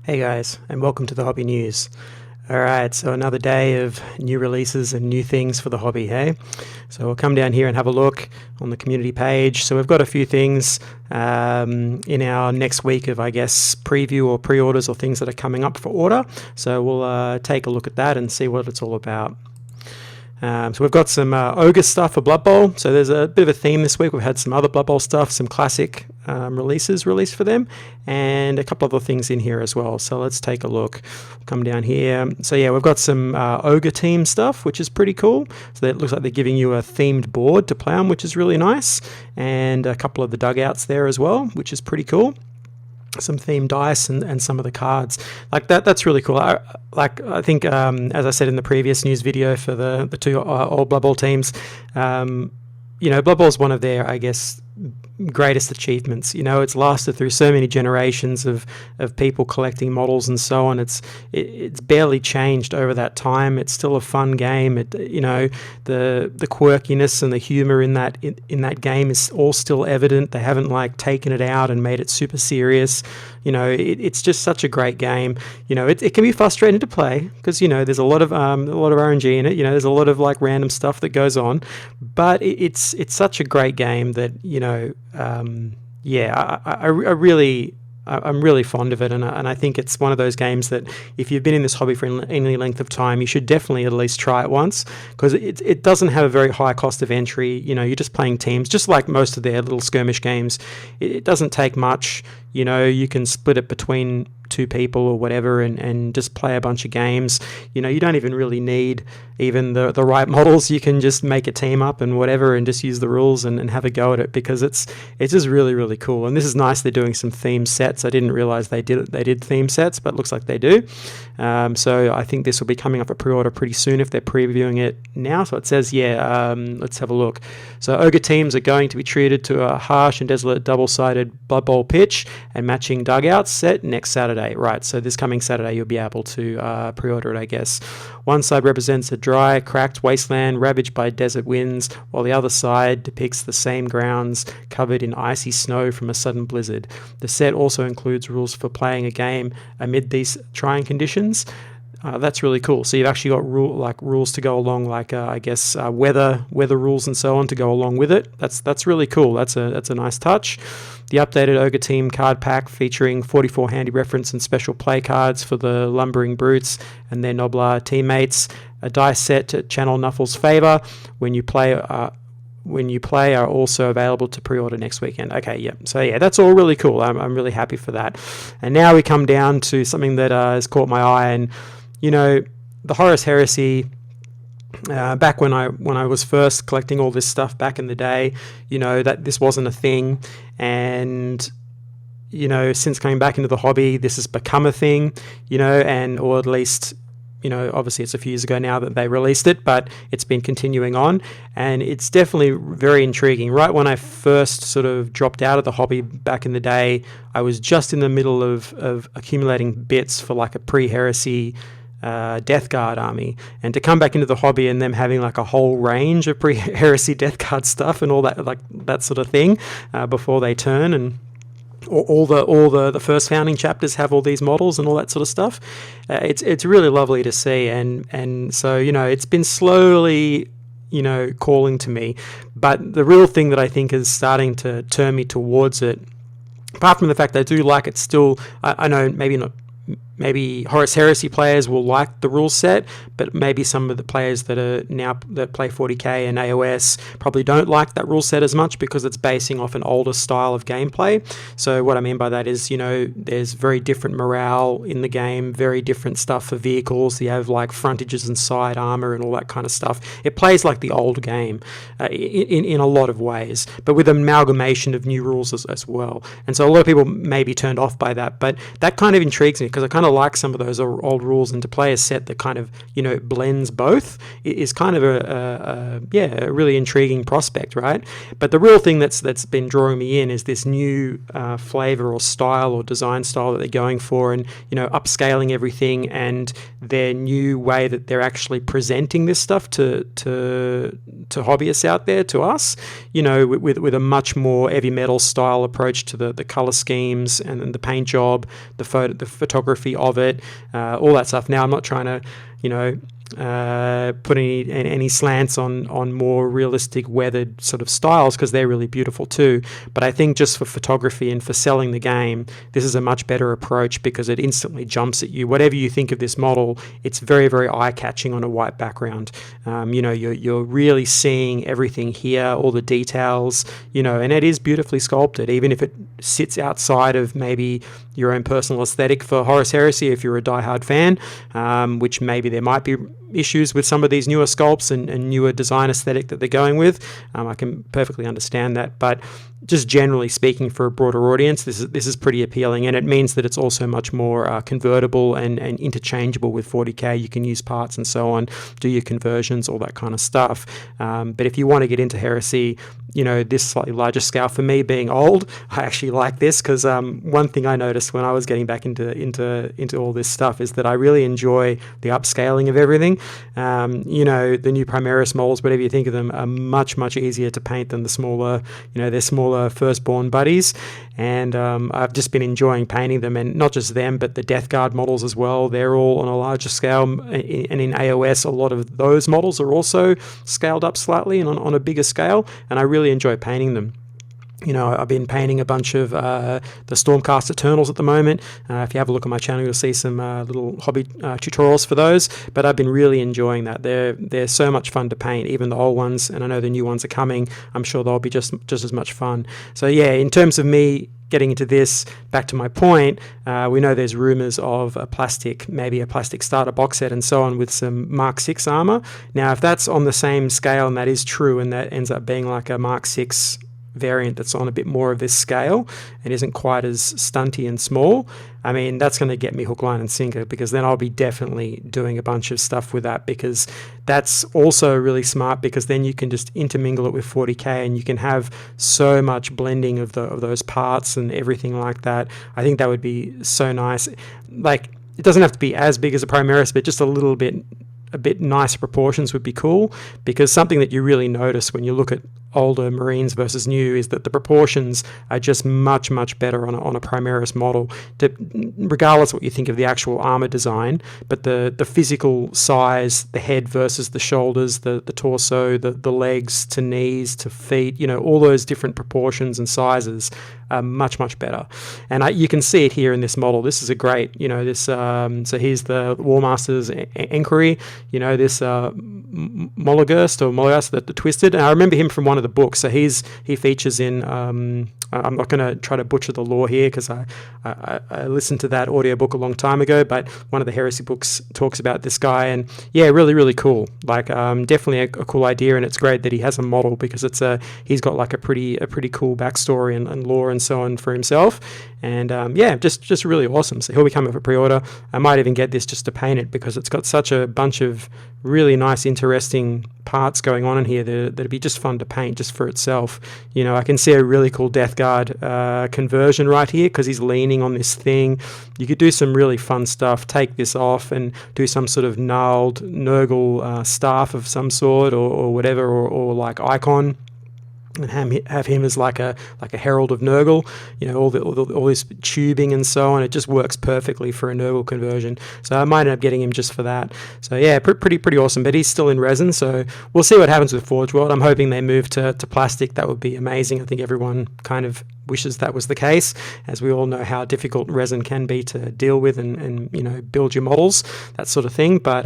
Hey guys, and welcome to the Hobby News. Alright, so another day of new releases and new things for the hobby, hey? So we'll come down here and have a look on the community page. So we've got a few things in our next week of, I guess, preview or pre-orders or things that are coming up for order. So we'll take a look at that and see what it's all about. So we've got some Ogre stuff for Blood Bowl. So there's a bit of a theme this week. We've had some other Blood Bowl stuff, some classic releases released for them, and a couple other things in here as well. So let's take a look. Come down here. So yeah, we've got some Ogre Team stuff, which is pretty cool. So it looks like they're giving you a themed board to play on, which is really nice, and a couple of the dugouts there as well, which is pretty cool. Some themed dice and some of the cards like that's really cool. I think as I said in the previous news video for the two old Blood Bowl teams, Blood Bowl is one of their, I guess, greatest achievements. It's lasted through so many generations of people collecting models and so on. It's barely changed over that time. It's still a fun game. The quirkiness and the humor in that game is all still evident. They haven't taken it out and made it super serious. It's just such a great game. It can be frustrating to play because there's a lot of RNG in it. There's a lot of random stuff that goes on, but it's such a great game that I'm really fond of it, and I think it's one of those games that if you've been in this hobby for any length of time, you should definitely at least try it once, because it doesn't have a very high cost of entry. You're just playing teams, just like most of their little skirmish games. It doesn't take much. You can split it between two people or whatever and just play a bunch of games. You don't even really need even the right models. You can just make a team up and whatever and just use the rules and have a go at it, because it's just really, really cool. And this is nice. They're doing some theme sets. I didn't realize they did theme sets, but it looks like they do. So I think this will be coming up for pre-order pretty soon if they're previewing it now. So it says, let's have a look. So Ogre teams are going to be treated to a harsh and desolate double-sided Blood Bowl pitch and matching dugouts set next Saturday. Right, so this coming Saturday you'll be able to pre-order it, I guess. One side represents a dry, cracked wasteland ravaged by desert winds, while the other side depicts the same grounds covered in icy snow from a sudden blizzard. The set also includes rules for playing a game amid these trying conditions. That's really cool. So you've actually got rules to go along, weather rules and so on to go along with it. That's really cool. That's a nice touch. The updated Ogre Team card pack featuring 44 handy reference and special play cards for the lumbering brutes and their nobler teammates. A dice set to channel Nuffle's favor when you play are also available to pre-order next weekend. Okay, yeah. So yeah, that's all really cool. I'm really happy for that. And now we come down to something that has caught my eye, and the Horus Heresy. Back when I was first collecting all this stuff back in the day, that this wasn't a thing, and since coming back into the hobby, this has become a thing, or at least, obviously it's a few years ago now that they released it, but it's been continuing on, and it's definitely very intriguing. Right when I first sort of dropped out of the hobby back in the day, I was just in the middle of accumulating bits for a pre-heresy Death Guard army, and to come back into the hobby and them having a whole range of pre-heresy Death Guard stuff and all that that sort of thing before they turn, and all the first founding chapters have all these models and all that sort of stuff. It's really lovely to see, and so it's been slowly calling to me, but the real thing that I think is starting to turn me towards it, apart from the fact that I do like it still, I know maybe Horus Heresy players will like the rule set, but maybe some of the players that play 40k and AOS probably don't like that rule set as much, because it's basing off an older style of gameplay. So what I mean by that is, there's very different morale in the game, very different stuff for vehicles. You have frontages and side armor and all that kind of stuff. It plays like the old game in a lot of ways, but with an amalgamation of new rules as well. And so a lot of people may be turned off by that, but that kind of intrigues me, because I kind of of like some of those old rules, and to play a set that kind of, you know, blends both is kind of a really intriguing prospect, right? But the real thing that's been drawing me in is this new flavor or style or design style that they're going for, and, you know, upscaling everything, and their new way that they're actually presenting this stuff to hobbyists out there, to us, you know, with a much more heavy metal style approach to the color schemes and the paint job, the photography of it, all that stuff. Now, I'm not trying to, you know, put any slants on more realistic weathered sort of styles, because they're really beautiful too. But I think just for photography and for selling the game, this is a much better approach, because it instantly jumps at you. Whatever you think of this model, it's very, very eye-catching on a white background. You know, you're really seeing everything here, all the details, you know, and it is beautifully sculpted, even if it sits outside of maybe your own personal aesthetic for Horus Heresy, if you're a diehard fan, which maybe there might be issues with some of these newer sculpts and newer design aesthetic that they're going with. I can perfectly understand that, but just generally speaking, for a broader audience, this is pretty appealing, and it means that it's also much more convertible and interchangeable with 40k. You can use parts and so on, do your conversions, all that kind of stuff. But if you want to get into Heresy, you know, this slightly larger scale, for me being old, I actually like this, because one thing I noticed when I was getting back into all this stuff is that I really enjoy the upscaling of everything. You know, the new Primaris models, whatever you think of them, are much, much easier to paint than the smaller, you know, they're smaller firstborn buddies, and I've just been enjoying painting them, and not just them, but the Death Guard models as well. They're all on a larger scale, and in AOS, a lot of those models are also scaled up slightly and on a bigger scale, and I really enjoy painting them. You know, I've been painting a bunch of the Stormcast Eternals at the moment. If you have a look at my channel, you'll see some little hobby tutorials for those. But I've been really enjoying that. They're so much fun to paint, even the old ones, and I know the new ones are coming. I'm sure they'll be just as much fun. So yeah, in terms of me getting into this, back to my point, we know there's rumors of maybe a plastic starter box set and so on with some Mark 6 armor. Now, if that's on the same scale and that is true, and that ends up being like a Mark 6 variant that's on a bit more of this scale and isn't quite as stunty and small, I mean, that's going to get me hook, line and sinker, because then I'll be definitely doing a bunch of stuff with that, because that's also really smart, because then you can just intermingle it with 40k and you can have so much blending of those parts and everything like that. I think that would be so nice. Like, it doesn't have to be as big as a Primaris, but just a bit nicer proportions would be cool, because something that you really notice when you look at older Marines versus new is that the proportions are just much, much better on a Primaris model, regardless of what you think of the actual armor design. But the physical size, the head versus the shoulders, the torso, the legs to knees to feet, you know, all those different proportions and sizes are much, much better. And you can see it here in this model. This is a great, you know, this, so here's the War Master's Enquiry, you know, this Maloghurst, the Twisted. And I remember him from one of the books. So he features in, I'm not going to try to butcher the lore here, because I listened to that audiobook a long time ago, but one of the Heresy books talks about this guy, and yeah, really, really cool. Like, definitely a cool idea, and it's great that he has a model, because he's got like a pretty cool backstory and lore and so on for himself, and yeah, just really awesome. So he'll be coming for pre-order. I might even get this just to paint it, because it's got such a bunch of really nice, interesting parts going on in here that'd be just fun to paint just for itself. You know, I can see a really cool Death Guard conversion right here, because he's leaning on this thing. You could do some really fun stuff, take this off and do some sort of gnarled Nurgle staff of some sort, or whatever, or like icon, and have him as like a herald of Nurgle, you know, all this tubing and so on. It just works perfectly for a Nurgle conversion. So I might end up getting him just for that. So yeah, pretty awesome. But he's still in resin, so we'll see what happens with Forgeworld. I'm hoping they move to plastic. That would be amazing. I think everyone kind of wishes that was the case, as we all know how difficult resin can be to deal with and you know, build your models, that sort of thing. But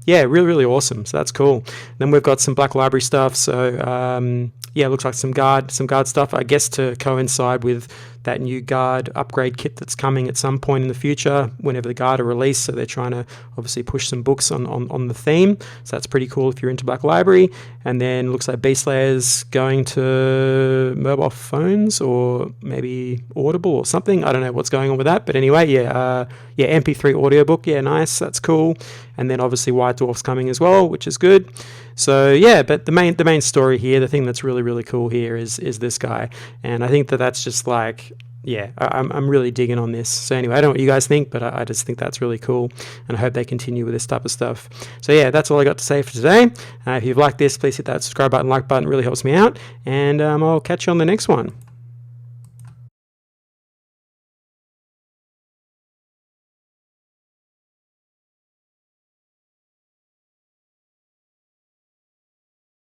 yeah, really awesome. So that's cool. Then we've got some Black Library stuff. So yeah, it looks like some guard stuff, I guess, to coincide with that new guard upgrade kit that's coming at some point in the future whenever the guard are released. So they're trying to obviously push some books on the theme. So that's pretty cool if you're into Black Library. And then looks like Beast Slayer's going to mobile phones or maybe Audible or something. I don't know what's going on with that. But anyway, MP3 audiobook. Yeah, nice. That's cool. And then obviously White Dwarf's coming as well, which is good. So yeah, but the main story here, the thing that's really, really cool here is this guy. And I think that's just like, yeah, I'm really digging on this. So anyway, I don't know what you guys think, but I just think that's really cool. And I hope they continue with this type of stuff. So yeah, that's all I got to say for today. If you've liked this, please hit that subscribe button, like button. It really helps me out. And I'll catch you on the next one.